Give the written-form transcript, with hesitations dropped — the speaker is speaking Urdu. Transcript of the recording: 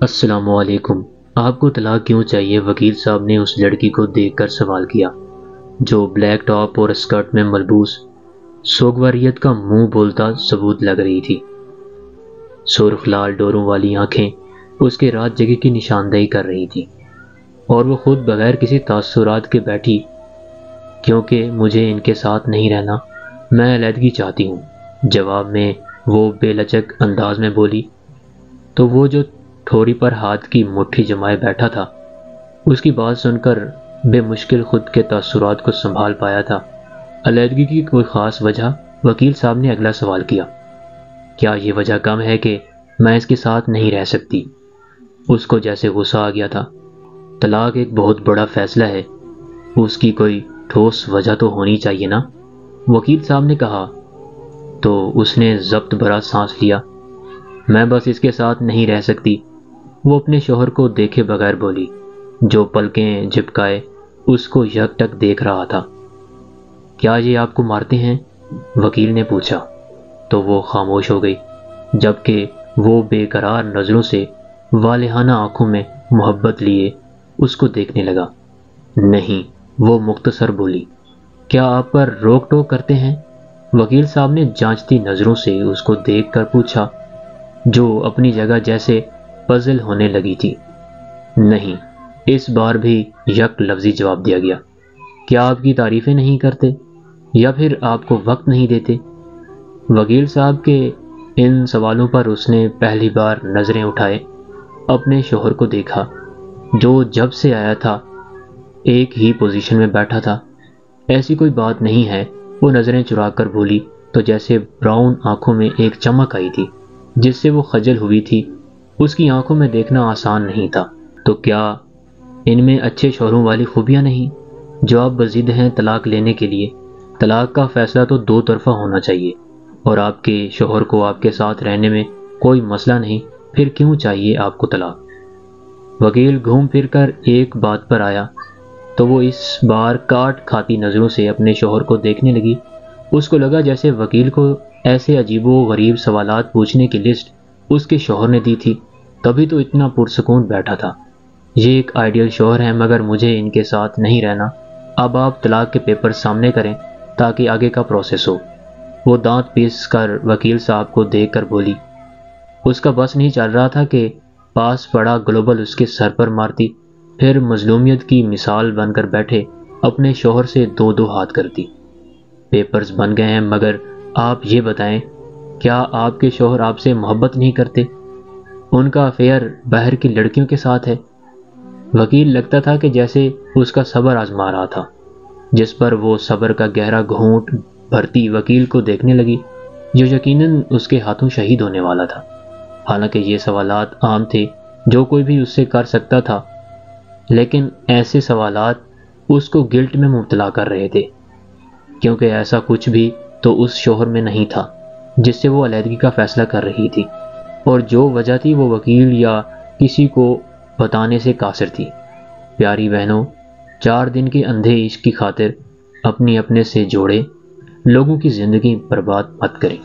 السلام علیکم۔ آپ کو طلاق کیوں چاہیے؟ وکیل صاحب نے اس لڑکی کو دیکھ کر سوال کیا جو بلیک ٹاپ اور اسکرٹ میں ملبوس سوگواریت کا منہ بولتا ثبوت لگ رہی تھی۔ سرخ لال ڈوروں والی آنکھیں اس کے رات جگہ کی نشاندہی کر رہی تھیں، اور وہ خود بغیر کسی تاثرات کے بیٹھی۔ کیونکہ مجھے ان کے ساتھ نہیں رہنا، میں علیحدگی چاہتی ہوں، جواب میں وہ بے لچک انداز میں بولی۔ تو وہ جو ٹھوری پر ہاتھ کی مٹھی جمائے بیٹھا تھا، اس کی بات سن کر بے مشکل خود کے تاثرات کو سنبھال پایا تھا۔ علیحدگی کی کوئی خاص وجہ؟ وکیل صاحب نے اگلا سوال کیا۔ کیا یہ وجہ کم ہے کہ میں اس کے ساتھ نہیں رہ سکتی؟ اس کو جیسے غصہ آ گیا تھا۔ طلاق ایک بہت بڑا فیصلہ ہے، اس کی کوئی ٹھوس وجہ تو ہونی چاہیے نا، وکیل صاحب نے کہا۔ تو اس نے ضبط بھرا سانس لیا۔ میں بس اس کے ساتھ نہیں رہ سکتی، وہ اپنے شوہر کو دیکھے بغیر بولی، جو پلکیں جھپکائے اس کو یک ٹک دیکھ رہا تھا۔ کیا یہ آپ کو مارتے ہیں؟ وکیل نے پوچھا۔ تو وہ خاموش ہو گئی، جبکہ وہ بے قرار نظروں سے والہانہ آنکھوں میں محبت لیے اس کو دیکھنے لگا۔ نہیں، وہ مختصر بولی۔ کیا آپ پر روک ٹوک کرتے ہیں؟ وکیل صاحب نے جانچتی نظروں سے اس کو دیکھ کر پوچھا، جو اپنی جگہ جیسے پزل ہونے لگی تھی۔ نہیں، اس بار بھی یک لفظی جواب دیا گیا۔ کیا آپ کی تعریفیں نہیں کرتے یا پھر آپ کو وقت نہیں دیتے؟ وکیل صاحب کے ان سوالوں پر اس نے پہلی بار نظریں اٹھائے اپنے شوہر کو دیکھا، جو جب سے آیا تھا ایک ہی پوزیشن میں بیٹھا تھا۔ ایسی کوئی بات نہیں ہے، وہ نظریں چرا کر بولی، تو جیسے براؤن آنکھوں میں ایک چمک آئی تھی جس سے وہ خجل ہوئی تھی۔ اس کی آنکھوں میں دیکھنا آسان نہیں تھا۔ تو کیا ان میں اچھے شوہروں والی خوبیاں نہیں جو آپ بضد ہیں طلاق لینے کے لیے؟ طلاق کا فیصلہ تو دو طرفہ ہونا چاہیے، اور آپ کے شوہر کو آپ کے ساتھ رہنے میں کوئی مسئلہ نہیں، پھر کیوں چاہیے آپ کو طلاق؟ وکیل گھوم پھر کر ایک بات پر آیا، تو وہ اس بار کاٹ کھاتی نظروں سے اپنے شوہر کو دیکھنے لگی۔ اس کو لگا جیسے وکیل کو ایسے عجیب و غریب سوالات پوچھنے کی لسٹ اس کے شوہر نے دی تھی، تبھی تو اتنا پرسکون بیٹھا تھا۔ یہ ایک آئیڈیل شوہر ہے، مگر مجھے ان کے ساتھ نہیں رہنا۔ اب آپ طلاق کے پیپر سامنے کریں تاکہ آگے کا پروسیس ہو۔ وہ دانت پیس کر وکیل صاحب کو دیکھ کر بولی۔ اس کا بس نہیں چل رہا تھا کہ پاس پڑا گلوبل اس کے سر پر مارتی، پھر مظلومیت کی مثال بن کر بیٹھے اپنے شوہر سے دو دو ہاتھ کرتی۔ پیپرز بن گئے ہیں، مگر آپ یہ بتائیں، کیا آپ کے شوہر آپ سے محبت نہیں کرتے؟ ان کا افیئر باہر کی لڑکیوں کے ساتھ ہے؟ وکیل لگتا تھا کہ جیسے اس کا صبر آزما رہا تھا، جس پر وہ صبر کا گہرا گھونٹ بھرتی وکیل کو دیکھنے لگی، جو یقیناً اس کے ہاتھوں شہید ہونے والا تھا۔ حالانکہ یہ سوالات عام تھے جو کوئی بھی اس سے کر سکتا تھا، لیکن ایسے سوالات اس کو گلٹ میں مبتلا کر رہے تھے، کیونکہ ایسا کچھ بھی تو اس شوہر میں نہیں تھا جس سے وہ علیحدگی کا فیصلہ کر رہی تھی، اور جو وجہ تھی وہ وکیل یا کسی کو بتانے سے قاصر تھی۔ پیاری بہنوں، 4 دن کے اندھے عشق کی خاطر اپنے سے جوڑے لوگوں کی زندگی برباد مت کریں۔